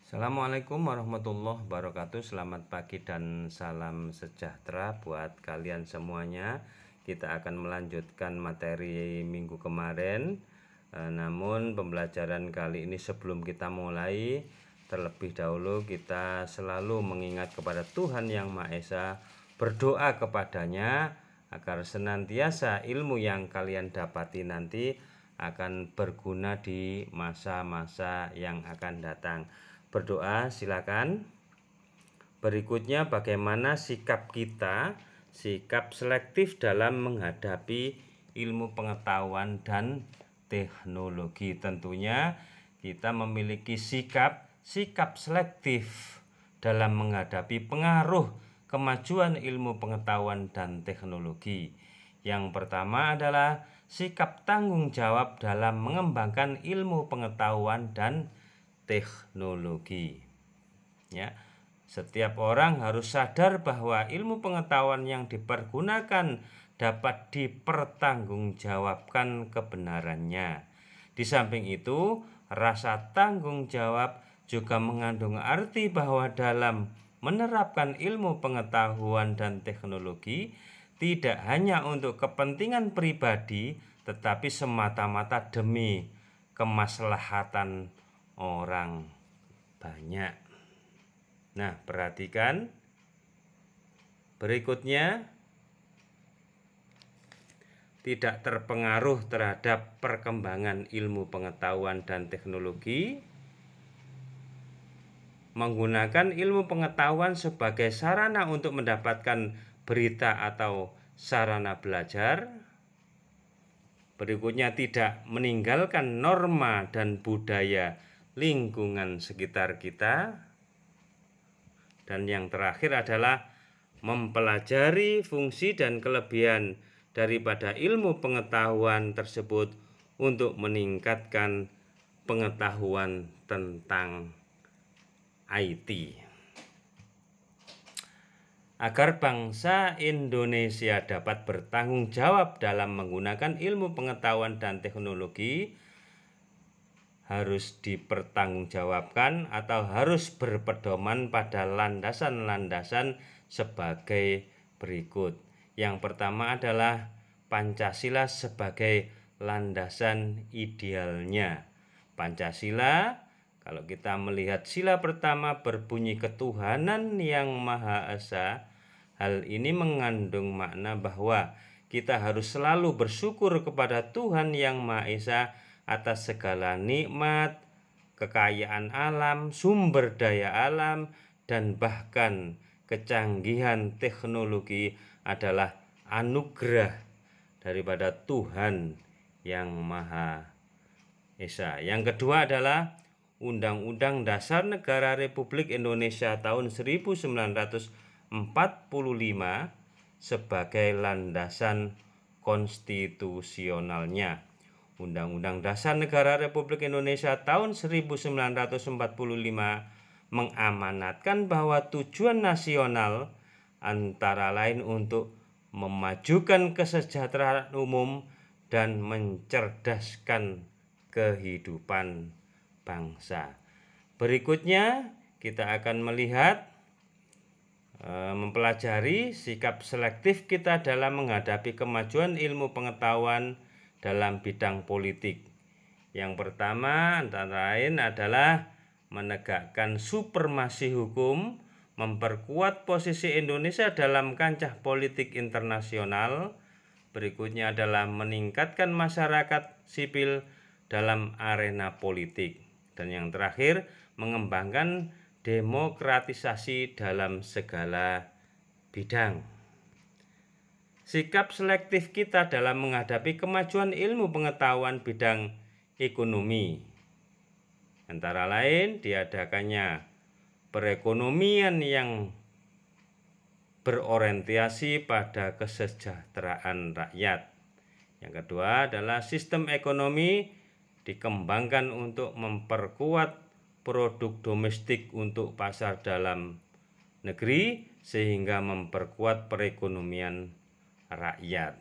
Assalamualaikum warahmatullahi wabarakatuh. Selamat pagi dan salam sejahtera buat kalian semuanya. Kita akan melanjutkan materi minggu kemarin. Namun pembelajaran kali ini sebelum kita mulai, terlebih dahulu kita selalu mengingat kepada Tuhan Yang Maha Esa, berdoa kepadanya agar senantiasa ilmu yang kalian dapati nanti akan berguna di masa-masa yang akan datang. Berdoa silakan. Berikutnya, bagaimana sikap kita, sikap selektif dalam menghadapi ilmu pengetahuan dan teknologi. Tentunya kita memiliki sikap selektif dalam menghadapi pengaruh kemajuan ilmu pengetahuan dan teknologi. Yang pertama adalah sikap tanggung jawab dalam mengembangkan ilmu pengetahuan dan teknologi. Ya, setiap orang harus sadar bahwa ilmu pengetahuan yang dipergunakan dapat dipertanggungjawabkan kebenarannya. Di samping itu, rasa tanggung jawab juga mengandung arti bahwa dalam menerapkan ilmu pengetahuan dan teknologi tidak hanya untuk kepentingan pribadi, tetapi semata-mata demi kemaslahatan orang banyak. Nah, perhatikan berikutnya, tidak terpengaruh terhadap perkembangan ilmu pengetahuan dan teknologi. Menggunakan ilmu pengetahuan sebagai sarana untuk mendapatkan berita atau sarana belajar. Berikutnya, tidak meninggalkan norma dan budaya lingkungan sekitar kita. Dan yang terakhir adalah mempelajari fungsi dan kelebihan daripada ilmu pengetahuan tersebut untuk meningkatkan pengetahuan tentang IT. Agar bangsa Indonesia dapat bertanggung jawab dalam menggunakan ilmu pengetahuan dan teknologi, harus dipertanggungjawabkan atau harus berpedoman pada landasan-landasan sebagai berikut. Yang pertama adalah Pancasila sebagai landasan idealnya. Pancasila, kalau kita melihat sila pertama berbunyi ketuhanan yang Maha Esa, hal ini mengandung makna bahwa kita harus selalu bersyukur kepada Tuhan Yang Maha Esa atas segala nikmat, kekayaan alam, sumber daya alam, dan bahkan kecanggihan teknologi adalah anugerah daripada Tuhan Yang Maha Esa. Yang kedua adalah Undang-Undang Dasar Negara Republik Indonesia tahun 1945 sebagai landasan konstitusionalnya. Undang-Undang Dasar Negara Republik Indonesia tahun 1945 mengamanatkan bahwa tujuan nasional antara lain untuk memajukan kesejahteraan umum dan mencerdaskan kehidupan bangsa. Berikutnya kita akan melihat mempelajari sikap selektif kita dalam menghadapi kemajuan ilmu pengetahuan dalam bidang politik. Yang pertama antara lain adalah menegakkan supremasi hukum, memperkuat posisi Indonesia dalam kancah politik internasional. Berikutnya adalah meningkatkan masyarakat sipil dalam arena politik. Dan yang terakhir, mengembangkan demokratisasi dalam segala bidang. Sikap selektif kita dalam menghadapi kemajuan ilmu pengetahuan bidang ekonomi, antara lain diadakannya perekonomian yang berorientasi pada kesejahteraan rakyat. Yang kedua adalah sistem ekonomi dikembangkan untuk memperkuat produk domestik untuk pasar dalam negeri sehingga memperkuat perekonomian rakyat.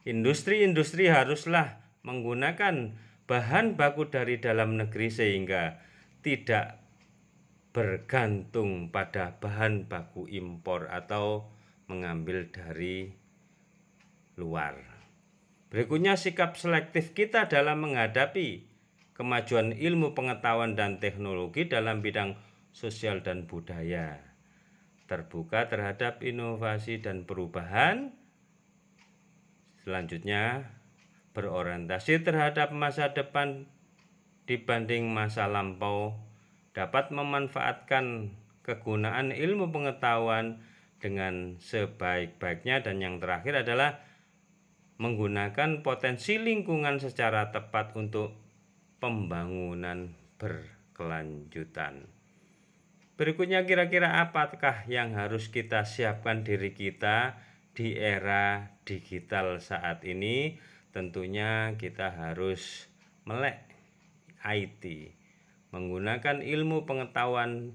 Industri-industri haruslah menggunakan bahan baku dari dalam negeri sehingga tidak bergantung pada bahan baku impor atau mengambil dari luar. Berikutnya, sikap selektif kita dalam menghadapi kemajuan ilmu pengetahuan dan teknologi dalam bidang sosial dan budaya. Terbuka terhadap inovasi dan perubahan. Selanjutnya, berorientasi terhadap masa depan dibanding masa lampau, dapat memanfaatkan kegunaan ilmu pengetahuan dengan sebaik-baiknya. Dan yang terakhir adalah menggunakan potensi lingkungan secara tepat untuk pembangunan berkelanjutan. Berikutnya, kira-kira apakah yang harus kita siapkan diri kita di era digital saat ini? Tentunya kita harus melek IT, menggunakan ilmu pengetahuan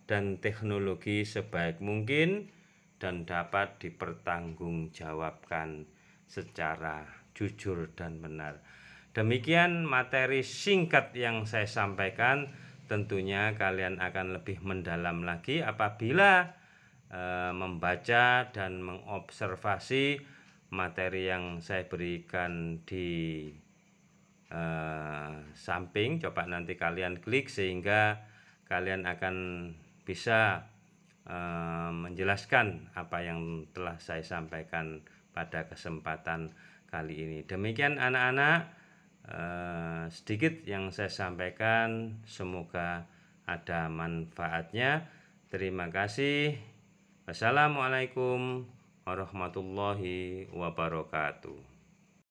dan teknologi sebaik mungkin dan dapat dipertanggungjawabkan secara jujur dan benar. Demikian materi singkat yang saya sampaikan. Tentunya kalian akan lebih mendalam lagi apabila membaca dan mengobservasi materi yang saya berikan di samping. Coba nanti kalian klik sehingga kalian akan bisa menjelaskan apa yang telah saya sampaikan pada kesempatan kali ini. Demikian anak-anak, sedikit yang saya sampaikan, semoga ada manfaatnya. Terima kasih. Wassalamualaikum warahmatullahi wabarakatuh.